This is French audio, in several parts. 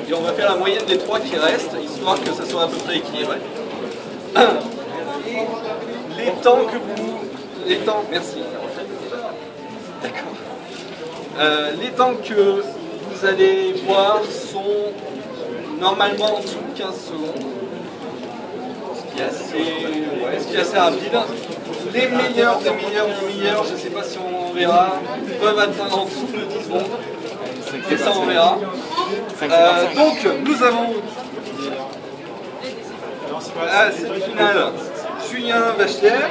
et on va faire la moyenne des 3 qui restent, histoire que ça soit à peu près équilibré. Et les temps que vous... Les temps... Merci. D'accord. Les temps que vous allez voir sont normalement en dessous de 15 secondes. Ce qui est assez rapide. Les meilleurs des meilleurs, je ne sais pas si on verra, peuvent atteindre en dessous de 10 secondes. Et ça on verra. Donc nous avons à cette finale Julien Bachelère,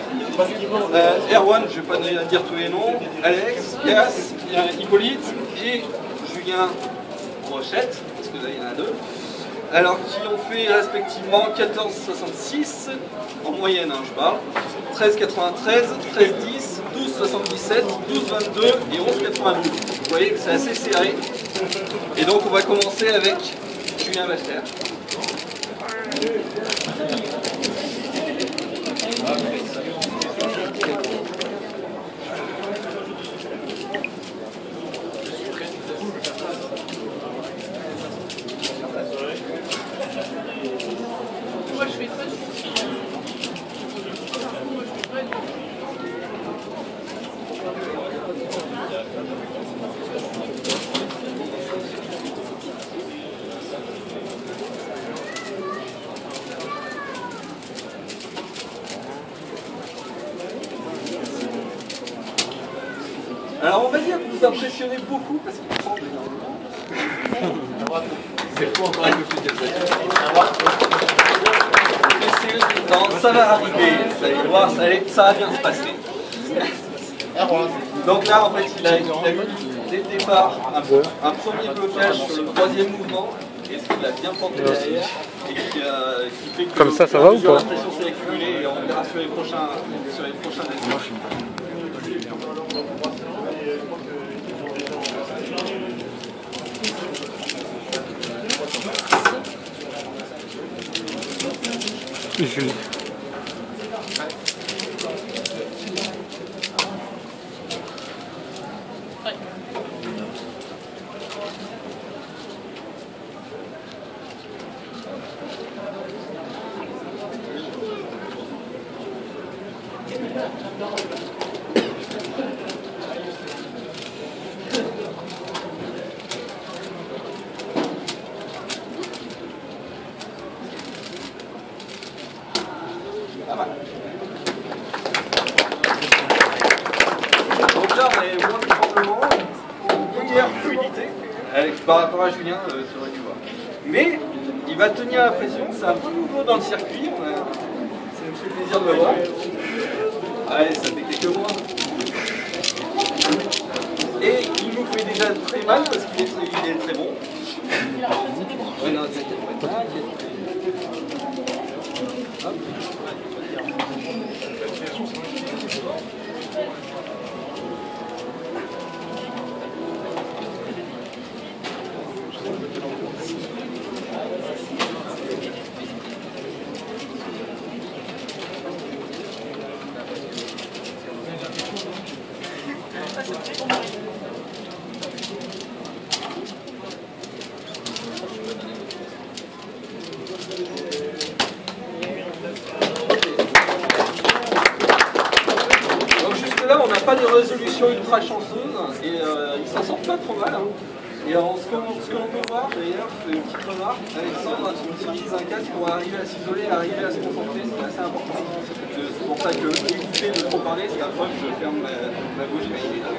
Erwan, je ne vais pas dire tous les noms, Alex, Gas, Hippolyte et Julien Rochette, parce que là il y en a 2. Alors qui ont fait respectivement 14,66 en moyenne, hein, je parle, 13,93, 13,10, 12,77, 12,22 et 11,92. Vous voyez que c'est assez serré. Et donc on va commencer avec Julien Bachelère. Alors on va dire que vous impressionnez beaucoup parce qu'il tremble énormément. C'est faux encore un peu plus de non, ça va arriver, vous allez voir, ça va bien se passer. Donc là en fait il a eu dès le départ un premier blocage sur le 3e mouvement et ce qu'il a bien planté derrière et qui fait que comme ça va ou pas? La pression s'est accumulée et on verra sur les prochains événements. Julie. Donc là, on est moins de tremblement, une meilleure fluidité par rapport à Julien sur le niveau. Mais il va tenir la pression, c'est un peu nouveau dans le circuit, ça me fait plaisir de le voir. Allez, ça fait quelques mois. Et il nous fait déjà très mal parce qu'il est très bon. Ouais, non, t'inquiète pas. Hop. On n'a pas de résolution ultra chanceuse et il s'en sort pas trop mal. Hein. Et ce que l'on peut voir d'ailleurs, une petite remarque, Alexandre utilise un casque pour arriver à s'isoler, arriver à se concentrer, c'est assez important. C'est pour ça que éviter de trop parler, c'est la preuve que je ferme ma bouche quand il est là.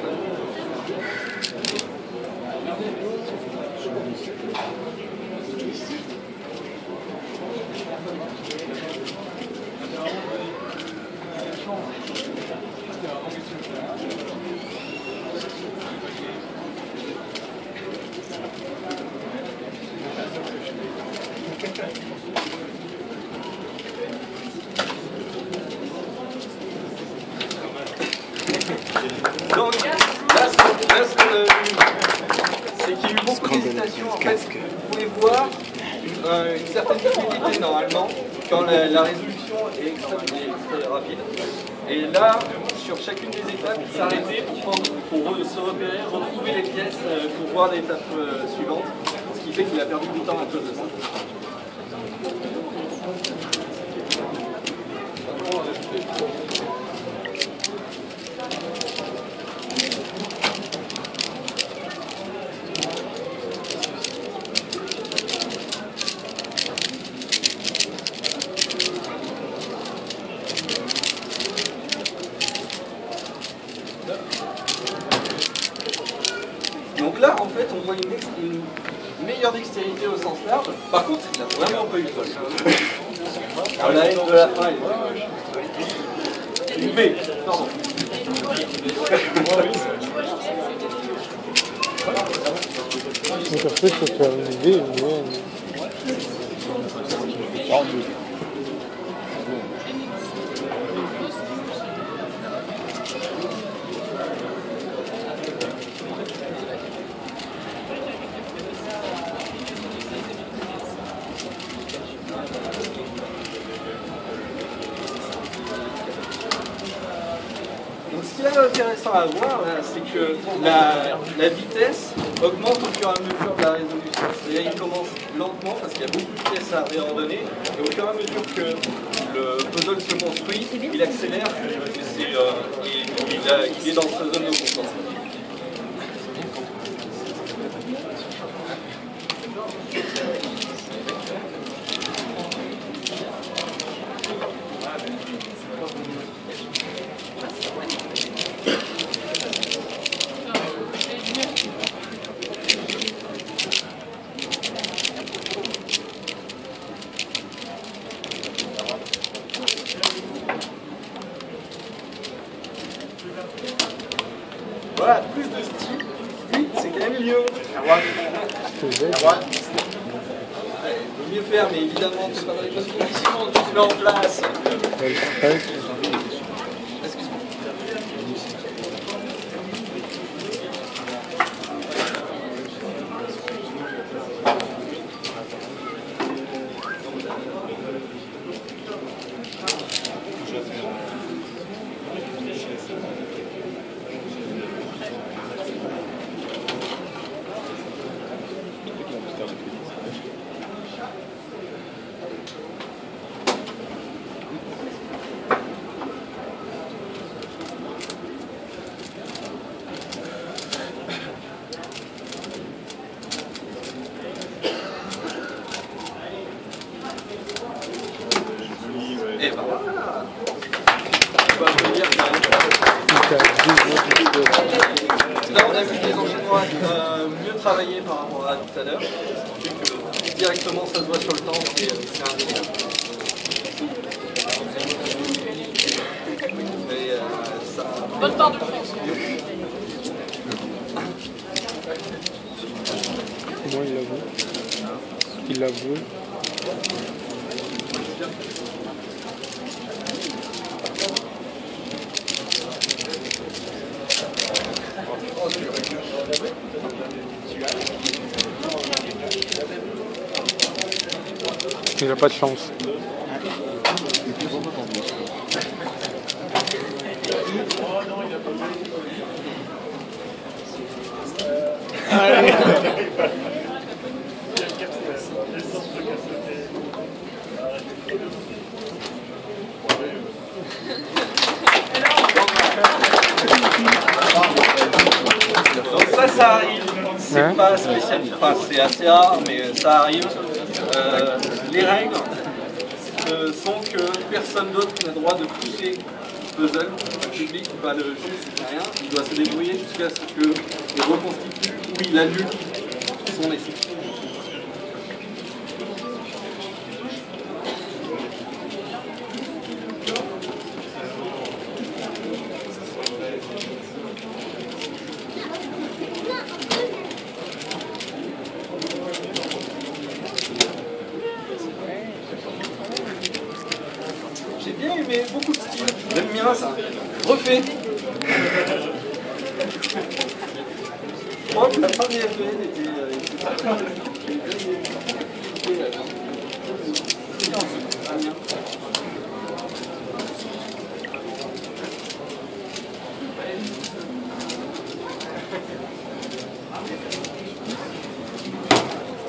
Donc, là, ce qu'on a vu, c'est qu'il y a eu beaucoup d'hésitation. En fait, vous pouvez voir une certaine fluidité normalement quand la résolution est extrêmement rapide. Et là, sur chacune des étapes, il s'arrêtait pour se repérer, retrouver les pièces pour voir l'étape suivante. Ce qui fait qu'il a perdu du temps à cause de ça. Donc là, en fait, on voit une meilleure dextérité au sens large. Par contre, il a vraiment pas eu de bol. La haine de la fin, il est une B, pardon. Donc après, il faut faire une V, une N. Donc ce qui est intéressant à voir, c'est que la vitesse augmente au fur et à mesure de la résolution. C'est-à-dire qu'il commence lentement parce qu'il y a beaucoup de pièces à réordonner, et au fur et à mesure que le puzzle se construit, il accélère, il est dans sa zone de confort. Voilà, plus de style, 8 c'est quand même mieux. Il vaut mieux faire, mais évidemment, c'est pas dans les bonnes conditions, tu te mets en place. Excuse-moi. Et ben voilà. On va venir quand même. Là, on a vu des enchaînements mieux travaillés par rapport à tout à l'heure. Directement, ça se voit sur le temps, c'est un délire. Mais ça... Bonne part de France. Comment il l'avoue? Il l'avoue. Il n'a pas de chance. Donc ça arrive, c'est pas spécial, enfin c'est assez rare, mais ça arrive. Les règles sont que personne d'autre n'a le droit de pousser le puzzle, le public, pas le juge, rien, il doit se débrouiller jusqu'à ce qu'il reconstitue ou il annule son équipe. J'ai bien aimé, beaucoup de style. J'aime bien ça. Refait. Je crois que la première veine était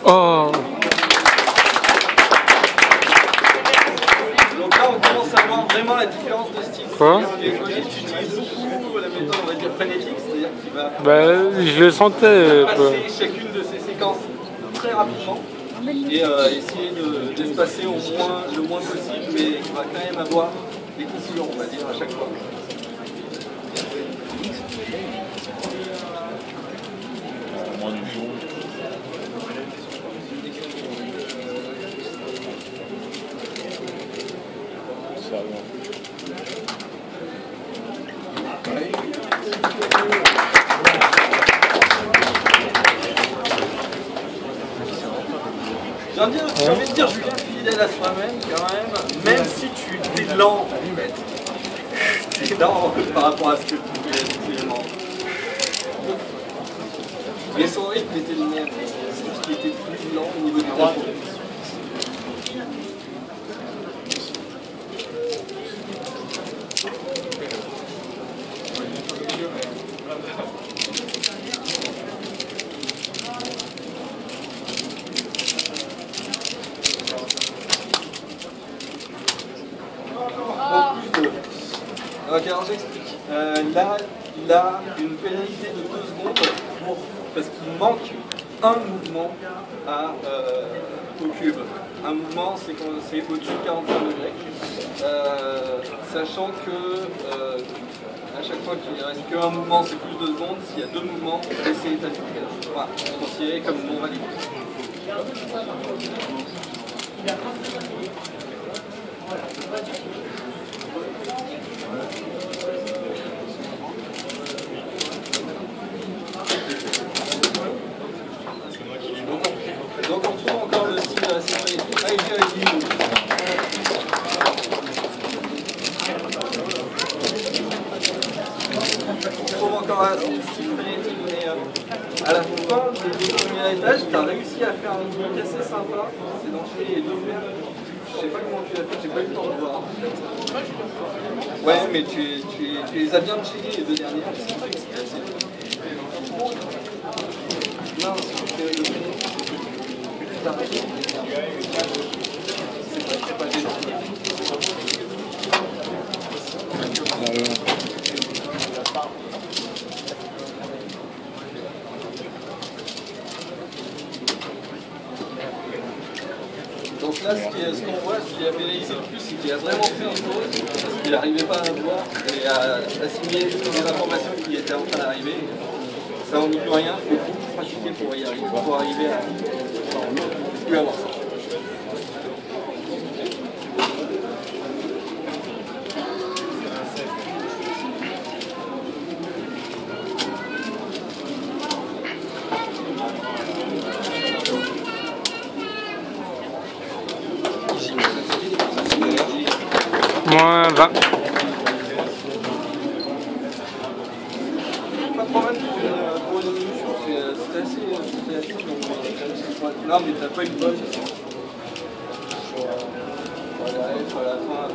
Oh. Donc là, on commence à voir vraiment la différence de style. Quoi? L'écolite utilise beaucoup la méthode, on va dire, frénétique, c'est-à-dire qu'il va Je le sentais. passer chacune de ces séquences très rapidement et essayer d'espacer le moins possible, mais il va quand même avoir des coupures, on va dire, à chaque fois. J'ai envie de dire, Julien, fidèle à soi-même, quand même si tu es lent, t'es lent par rapport à ce que tu fais, effectivement. Mais son rythme était le même, c'est juste qu'il était plus lent au niveau du tempo. Ok, alors j'explique. Là, il a une pénalité de 2 secondes parce qu'il manque un mouvement au cube. Un mouvement, c'est au-dessus de 45 degrés. Sachant que à chaque fois qu'il ne reste qu'un mouvement, c'est plus de 2 secondes. S'il y a 2 mouvements, c'est établi. Voilà, c'est considéré comme non valide. Donc on retrouve encore le style assez frénétique. Ah, il vient avec lui. On retrouve encore un style frénétique, mais à la fin du premier étage, tu as réussi à faire un truc assez sympa. C'est d'enchaîner les 2 verres. Je sais pas comment tu l'as fait, j'ai pas eu le temps de voir. Ouais, mais tu les as bien checkés les 2 dernières. C'est vrai que c'était assez. Non, c'est le c'est pas gênant. Donc là, ce qu'on voit, ce qui a pénalisé le plus, c'est qu'il a vraiment fait une pause, parce qu'il n'arrivait pas à voir et à assimiler toutes les informations qui étaient en train d'arriver. Ça, on n'y peut rien, il faut beaucoup pratiquer pour y arriver, pour arriver à plus avoir ça. Moins 20. Pas de problème pour une évolution, c'est assez non, mais t'as pas une bonne. Voilà, à la fin.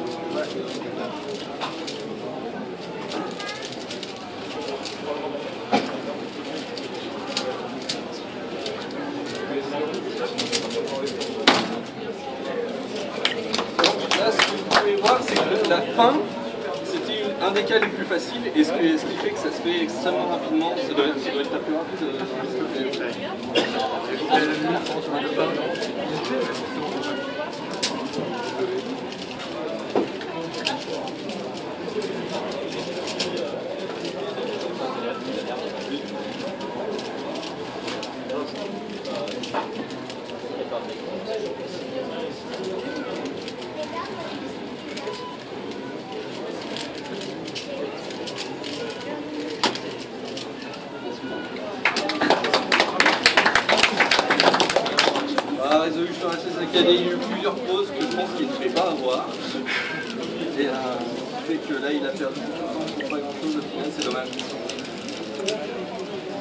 Là, ce que vous pouvez voir, c'est que la fin, c'était un des cas les plus faciles, et ce qui fait que ça se fait extrêmement rapidement, ça doit être la plus rapide. Résolution assez saccadée, il y a eu plusieurs pauses que je pense qu'il ne devait pas avoir. Et fait que là il a perdu beaucoup de temps pour pas grand chose au final, c'est dommage.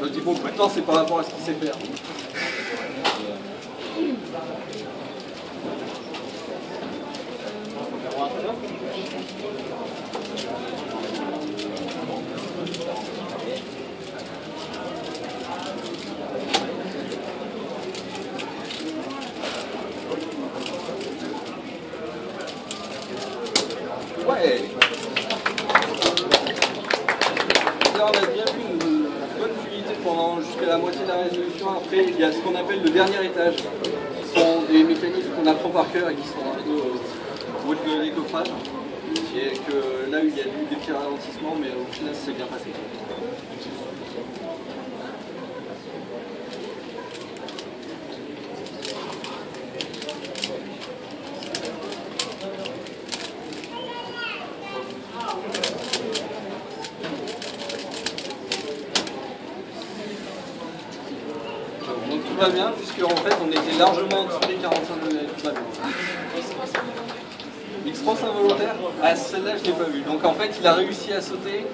Je dis beaucoup de temps, c'est par rapport à ce qu'il sait faire. Ouais. Là, on a bien vu une bonne fluidité pendant jusqu'à la moitié de la résolution. Après, il y a ce qu'on appelle le dernier étage, qui sont des mécanismes qu'on apprend par cœur et qui sont un peu au bout de décoffrage. Et que là, il y a eu des petits ralentissements, mais au final, c'est bien passé. Donc tout va bien, puisque en fait, on était largement en dessous des 45 degrés. Tout va bien. X-Cross involontaire? Ah, celle-là, je ne l'ai pas vue. Donc en fait, il a réussi à sauter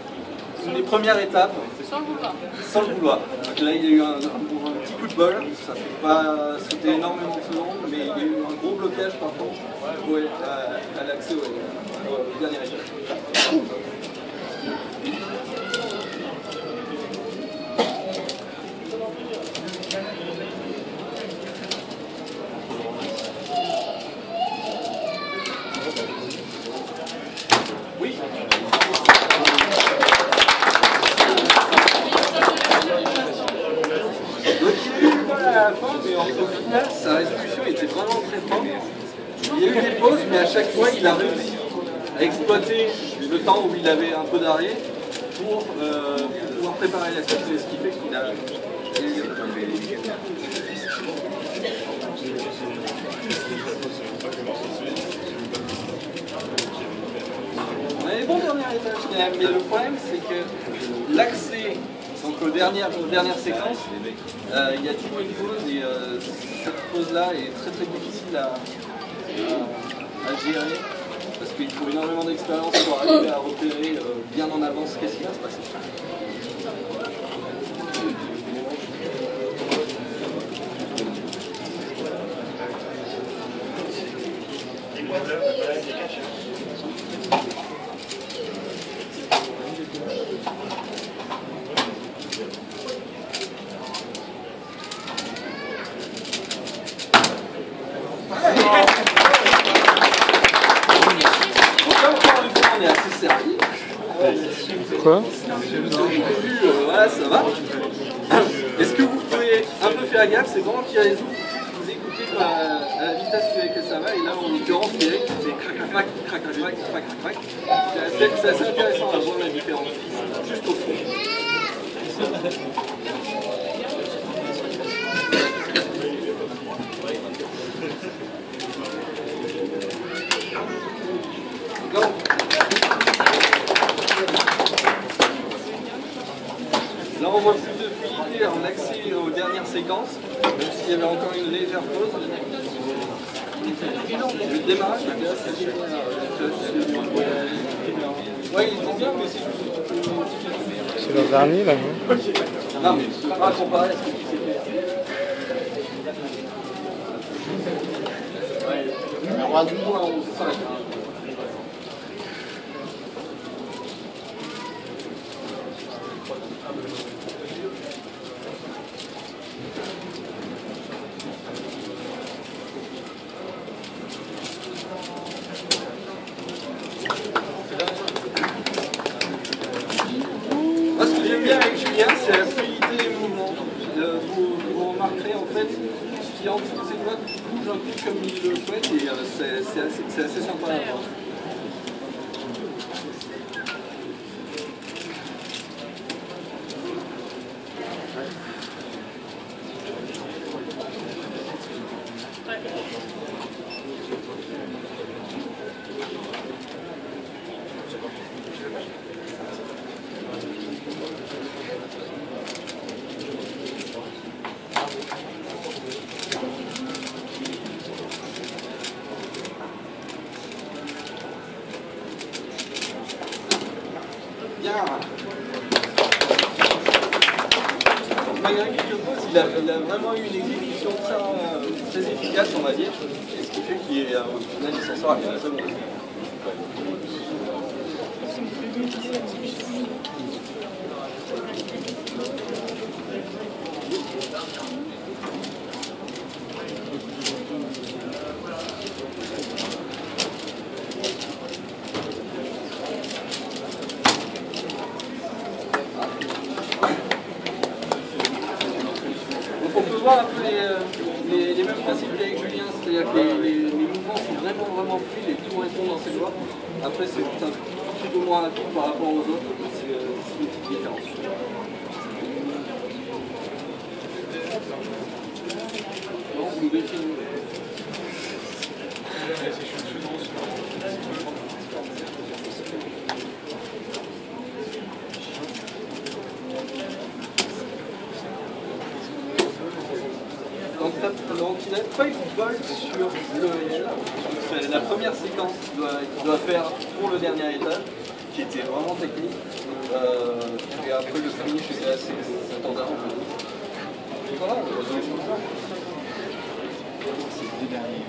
les premières étapes. Sans le vouloir. Sans le vouloir. Donc là, il y a eu un petit coup de bol. Ça ne fait pas sauter énormément de secondes, mais il y a eu un gros blocage par contre à l'accès au dernier étage. Oui. Donc il y a eu pas à la fin, mais au final, sa résolution était vraiment très propre. Il y a eu des pauses, mais à chaque fois, il a réussi à exploiter le temps où il avait un peu d'arrêt pour pouvoir préparer la suite, ce qui fait qu'il a... On a les bons derniers étages quand même, mais le problème c'est que l'accès donc aux dernières séquences, il y a toujours une pause et cette pause-là est très très difficile à gérer parce qu'il faut énormément d'expérience pour arriver à repérer bien en avance qu'est-ce qui va se passer. On est assez servi. Quoi? Voilà, ça va. Est-ce que vous pouvez un peu faire gaffe? C'est vraiment qu'il y a les autres, vous écoutez à la vitesse que ça va, et là en l'occurrence, Eric, c'est crac crac crac crac crac crac crac. C'est assez intéressant à voir la différence, juste au fond. Là on voit plus de fluidité en accès aux dernières séquences, même s'il y avait encore une légère pause. Le démarrage était assez génial. Ouais, ils vont bien, mais c'est... C'est le dernier là, non? Non, mais c'est pas comparé à ce qui s'est fait. Ouais, on aura du moins 11,5. Moi, ce que j'aime bien avec Julien, c'est la fluidité des mouvements. Vous remarquerez en fait, ce qui est en dessous de ses doigts bouge un peu comme il le souhaite et c'est assez sympa à voir. Bien. Malgré quelques pauses, il a vraiment eu une exécution très efficace, on va dire, et ce qui fait qu'il est au final il s'en sort à très bon. les mêmes principes qu'avec Julien, c'est-à-dire que les mouvements sont vraiment fluides et tout répond dans ses doigts. Après, c'est un petit peu moins rapide par rapport aux autres, c'est une petite différence. Non, vous définissez. Donc il n'a pas eu de bol sur l'EL. C'est la première séquence qu'il doit faire pour le dernier étage, qui était vraiment technique. Et après le finish c'est assez standard. Voilà, c'est le dernier.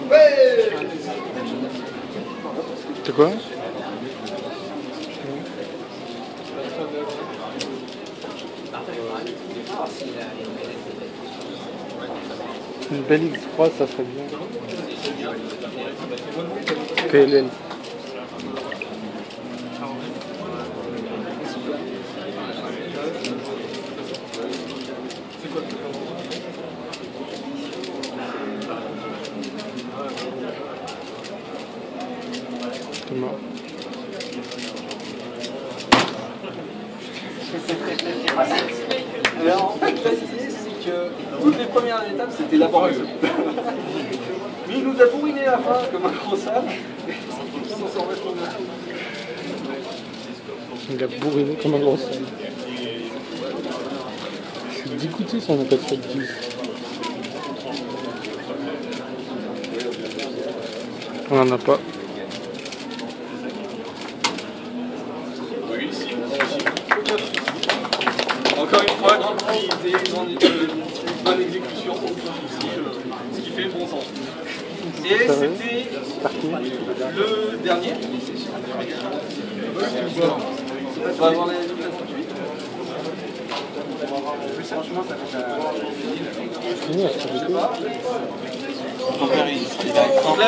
Ouais. C'est quoi? Une belle X3, ça serait bien. PLL. Thomas. Alors en fait, l'idée c'est que toutes les premières étapes c'était laborieux. Mais il nous a bourriné la fin comme un gros sable. Il s'en sort vachement bien. Il a bourriné comme un gros sable. Je suis dégoûté si on n'a pas de fait de 10. On n'en a pas. Oui, si. Encore une fois, grande qualité, bonne exécution, ce qui fait le bon sens. Et c'était le dernier. On va avoir les résultats tout de suite. Franchement, ça fait Je sais pas. ça.